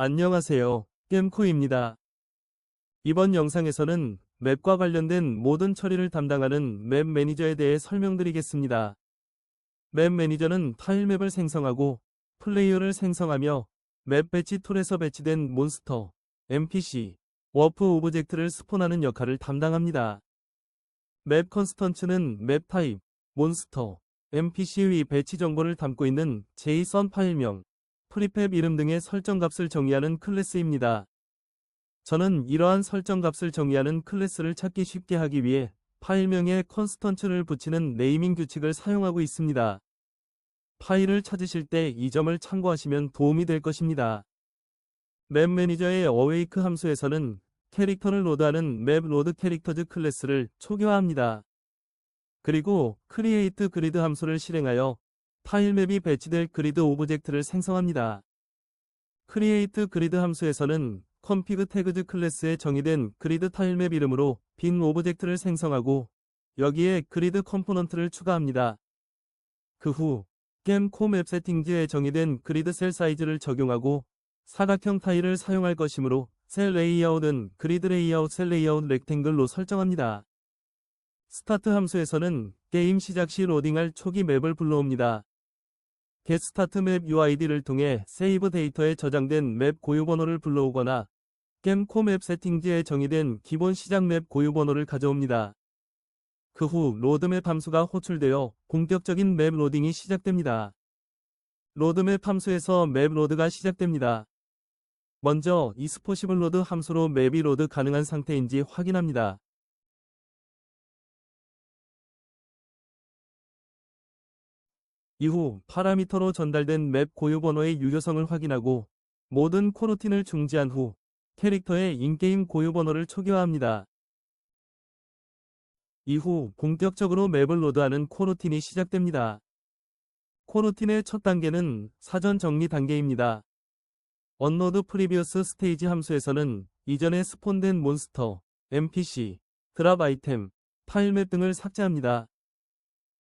안녕하세요. 겜코입니다. 이번 영상에서는 맵과 관련된 모든 처리를 담당하는 맵 매니저에 대해 설명드리겠습니다. 맵 매니저는 타일 맵을 생성하고 플레이어를 생성하며 맵 배치 툴에서 배치된 몬스터, NPC, 워프 오브젝트를 스폰하는 역할을 담당합니다. 맵 컨스턴츠는 맵 타입, 몬스터, NPC의 배치 정보를 담고 있는 JSON 파일명, 프리팹 이름 등의 설정 값을 정의하는 클래스입니다. 저는 이러한 설정 값을 정의하는 클래스를 찾기 쉽게 하기 위해 파일명에 컨스턴츠를 붙이는 네이밍 규칙을 사용하고 있습니다. 파일을 찾으실 때 이 점을 참고하시면 도움이 될 것입니다. 맵 매니저의 어웨이크 함수에서는 캐릭터를 로드하는 맵 로드 캐릭터즈 클래스를 초기화합니다. 그리고 크리에이트 그리드 함수를 실행하여 타일 맵이 배치될 그리드 오브젝트를 생성합니다. 크리에이트 그리드 함수에서는 config tags 클래스에 정의된 그리드 타일 맵 이름으로 빈 오브젝트를 생성하고 여기에 그리드 컴포넌트를 추가합니다. 그 후 겜코 맵 세팅즈에 정의된 그리드 셀 사이즈를 적용하고 사각형 타일을 사용할 것이므로 셀 레이아웃은 그리드 레이아웃 셀 레이아웃 렉탱글로 설정합니다. 스타트 함수에서는 게임 시작 시 로딩할 초기 맵을 불러옵니다. getStart 맵 UID를 통해 세이브 데이터에 저장된 맵 고유 번호를 불러오거나 겜코 맵 세팅즈에 정의된 기본 시작 맵 고유 번호를 가져옵니다. 그 후 로드맵 함수가 호출되어 본격적인 맵 로딩이 시작됩니다. 로드맵 함수에서 맵 로드가 시작됩니다. 먼저 isPossible load 함수로 맵이 로드 가능한 상태인지 확인합니다. 이후 파라미터로 전달된 맵 고유 번호의 유효성을 확인하고 모든 코루틴을 중지한 후 캐릭터의 인게임 고유 번호를 초기화합니다. 이후 본격적으로 맵을 로드하는 코루틴이 시작됩니다. 코루틴의 첫 단계는 사전 정리 단계입니다. 언로드 프리비어스 스테이지 함수에서는 이전에 스폰된 몬스터, NPC, 드랍 아이템, 파일 맵 등을 삭제합니다.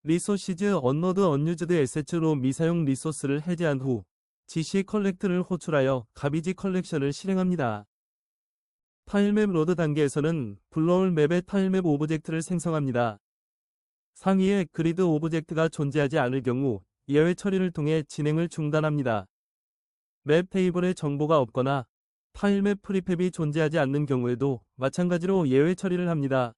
리소시즈 언로드 언유즈드 에셋으로 미사용 리소스를 해제한 후 GC 컬렉트를 호출하여 가비지 컬렉션을 실행합니다. 타일맵 로드 단계에서는 불러올 맵의 타일맵 오브젝트를 생성합니다. 상위에 그리드 오브젝트가 존재하지 않을 경우 예외 처리를 통해 진행을 중단합니다. 맵 테이블에 정보가 없거나 타일맵 프리팹이 존재하지 않는 경우에도 마찬가지로 예외 처리를 합니다.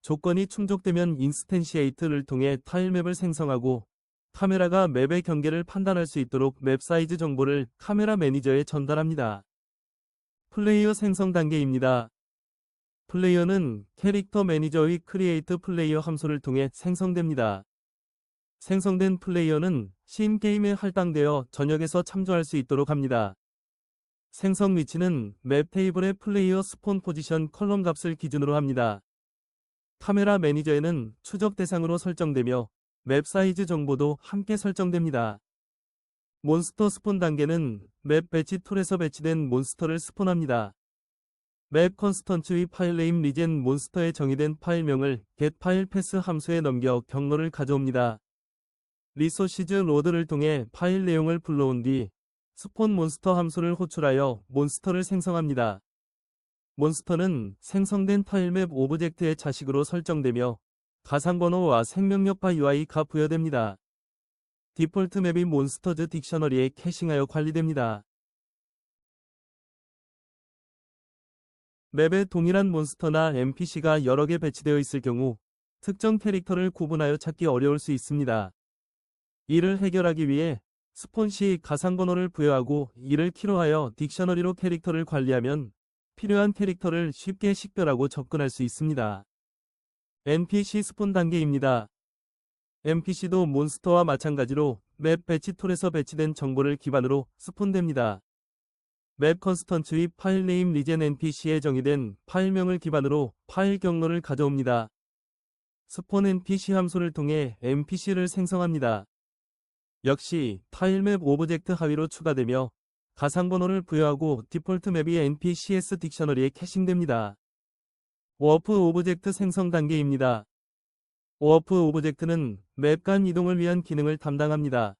조건이 충족되면 인스텐시에이트를 통해 타일맵을 생성하고 카메라가 맵의 경계를 판단할 수 있도록 맵 사이즈 정보를 카메라 매니저에 전달합니다. 플레이어 생성 단계입니다. 플레이어는 캐릭터 매니저의 크리에이트 플레이어 함수를 통해 생성됩니다. 생성된 플레이어는 신게임에 할당되어 전역에서 참조할 수 있도록 합니다. 생성 위치는 맵 테이블의 플레이어 스폰 포지션 컬럼 값을 기준으로 합니다. 카메라 매니저에는 추적 대상으로 설정되며 맵 사이즈 정보도 함께 설정됩니다. 몬스터 스폰 단계는 맵 배치 툴에서 배치된 몬스터를 스폰합니다. 맵 컨스턴츠의 파일 네임 리젠 몬스터에 정의된 파일명을 getFilePath 함수에 넘겨 경로를 가져옵니다. 리소시즈 로드를 통해 파일 내용을 불러온 뒤 스폰 몬스터 함수를 호출하여 몬스터를 생성합니다. 몬스터는 생성된 타일맵 오브젝트의 자식으로 설정되며 가상번호와 생명력파 UI가 부여됩니다. 디폴트 맵이 몬스터즈 딕셔너리에 캐싱하여 관리됩니다. 맵에 동일한 몬스터나 NPC가 여러 개 배치되어 있을 경우 특정 캐릭터를 구분하여 찾기 어려울 수 있습니다. 이를 해결하기 위해 스폰 시 가상번호를 부여하고 이를 키로하여 딕셔너리로 캐릭터를 관리하면 필요한 캐릭터를 쉽게 식별하고 접근할 수 있습니다. NPC 스폰 단계입니다. NPC도 몬스터와 마찬가지로 맵 배치 툴에서 배치된 정보를 기반으로 스폰됩니다. 맵 컨스턴츠의 파일 네임 리젠 NPC에 정의된 파일명을 기반으로 파일 경로를 가져옵니다. 스폰 NPC 함수를 통해 NPC를 생성합니다. 역시 타일맵 오브젝트 하위로 추가되며 가상번호를 부여하고 디폴트 맵이 NPCS 딕셔너리에 캐싱됩니다. 워프 오브젝트 생성 단계입니다. 워프 오브젝트는 맵 간 이동을 위한 기능을 담당합니다.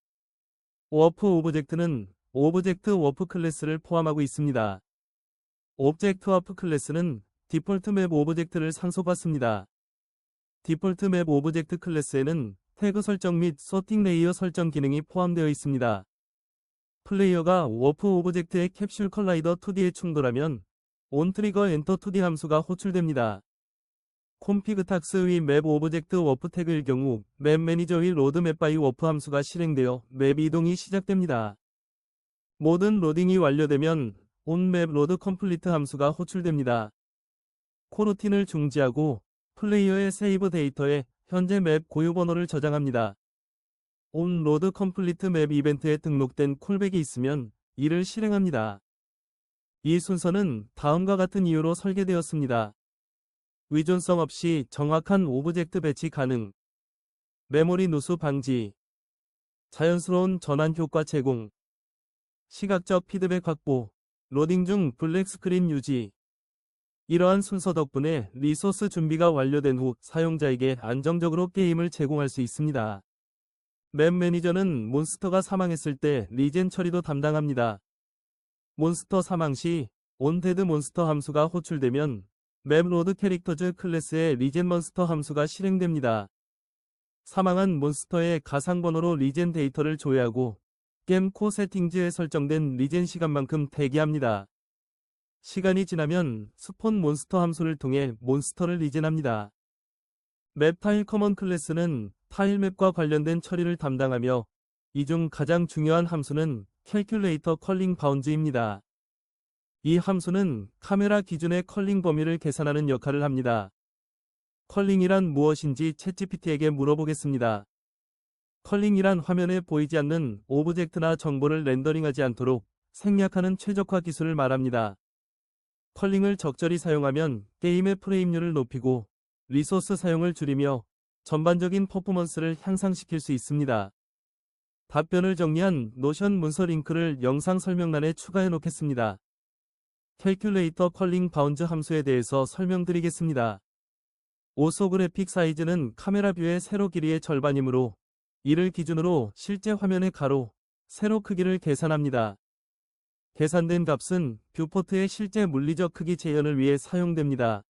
워프 오브젝트는 오브젝트 워프 클래스를 포함하고 있습니다. 오브젝트 워프 클래스는 디폴트 맵 오브젝트를 상속받습니다. 디폴트 맵 오브젝트 클래스에는 태그 설정 및 소팅 레이어 설정 기능이 포함되어 있습니다. 플레이어가 워프 오브젝트의 캡슐 컬라이더 2D에 충돌하면 온 트리거 엔터 2D 함수가 호출됩니다. 콤피그 탁스 위 맵 오브젝트 워프 태그일 경우 맵 매니저 위 로드 맵 바이 워프 함수가 실행되어 맵 이동이 시작됩니다. 모든 로딩이 완료되면 온 맵 로드 컴플리트 함수가 호출됩니다. 코루틴을 중지하고 플레이어의 세이브 데이터에 현재 맵 고유 번호를 저장합니다. 온 로드 컴플리트 맵 이벤트에 등록된 콜백이 있으면 이를 실행합니다. 이 순서는 다음과 같은 이유로 설계되었습니다. 의존성 없이 정확한 오브젝트 배치 가능, 메모리 누수 방지, 자연스러운 전환 효과 제공, 시각적 피드백 확보, 로딩 중 블랙 스크린 유지. 이러한 순서 덕분에 리소스 준비가 완료된 후 사용자에게 안정적으로 게임을 제공할 수 있습니다. 맵 매니저는 몬스터가 사망했을 때 리젠 처리도 담당합니다. 몬스터 사망 시 온데드 몬스터 함수가 호출되면 맵 로드 캐릭터즈 클래스의 리젠 몬스터 함수가 실행됩니다. 사망한 몬스터의 가상 번호로 리젠 데이터를 조회하고 게임 코 세팅즈에 설정된 리젠 시간만큼 대기합니다. 시간이 지나면 스폰 몬스터 함수를 통해 몬스터를 리젠합니다. 맵 타일 커먼 클래스는 타일 맵과 관련된 처리를 담당하며 이 중 가장 중요한 함수는 캘큘레이터 컬링 바운즈입니다. 이 함수는 카메라 기준의 컬링 범위를 계산하는 역할을 합니다. 컬링이란 무엇인지 챗GPT에게 물어보겠습니다. 컬링이란 화면에 보이지 않는 오브젝트나 정보를 렌더링하지 않도록 생략하는 최적화 기술을 말합니다. 컬링을 적절히 사용하면 게임의 프레임률을 높이고 리소스 사용을 줄이며 전반적인 퍼포먼스를 향상시킬 수 있습니다. 답변을 정리한 노션 문서 링크를 영상 설명란에 추가해 놓겠습니다. 캘큘레이터 컬링 바운즈 함수에 대해서 설명드리겠습니다. 오소그래픽 사이즈는 카메라 뷰의 세로 길이의 절반이므로 이를 기준으로 실제 화면의 가로, 세로 크기를 계산합니다. 계산된 값은 뷰포트의 실제 물리적 크기 재현을 위해 사용됩니다.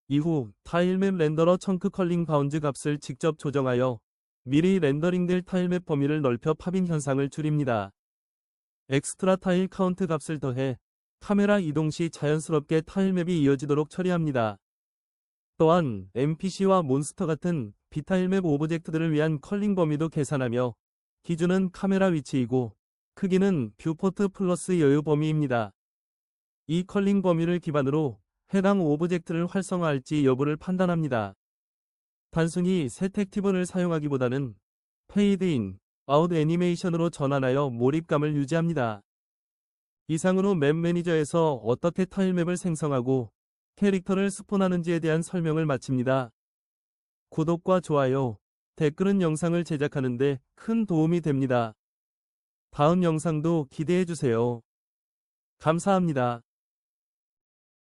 이후 타일맵 렌더러 청크 컬링 바운즈 값을 직접 조정하여 미리 렌더링될 타일맵 범위를 넓혀 팝인 현상을 줄입니다. 엑스트라 타일 카운트 값을 더해 카메라 이동 시 자연스럽게 타일맵이 이어지도록 처리합니다. 또한 NPC와 몬스터 같은 비타일맵 오브젝트들을 위한 컬링 범위도 계산하며 기준은 카메라 위치이고 크기는 뷰포트 플러스 여유 범위입니다. 이 컬링 범위를 기반으로 해당 오브젝트를 활성화할지 여부를 판단합니다. 단순히 세택티브를 사용하기보다는 페이드 인, 아웃 애니메이션으로 전환하여 몰입감을 유지합니다. 이상으로 맵 매니저에서 어떻게 타일맵을 생성하고 캐릭터를 스폰하는지에 대한 설명을 마칩니다. 구독과 좋아요, 댓글은 영상을 제작하는 데 큰 도움이 됩니다. 다음 영상도 기대해주세요. 감사합니다.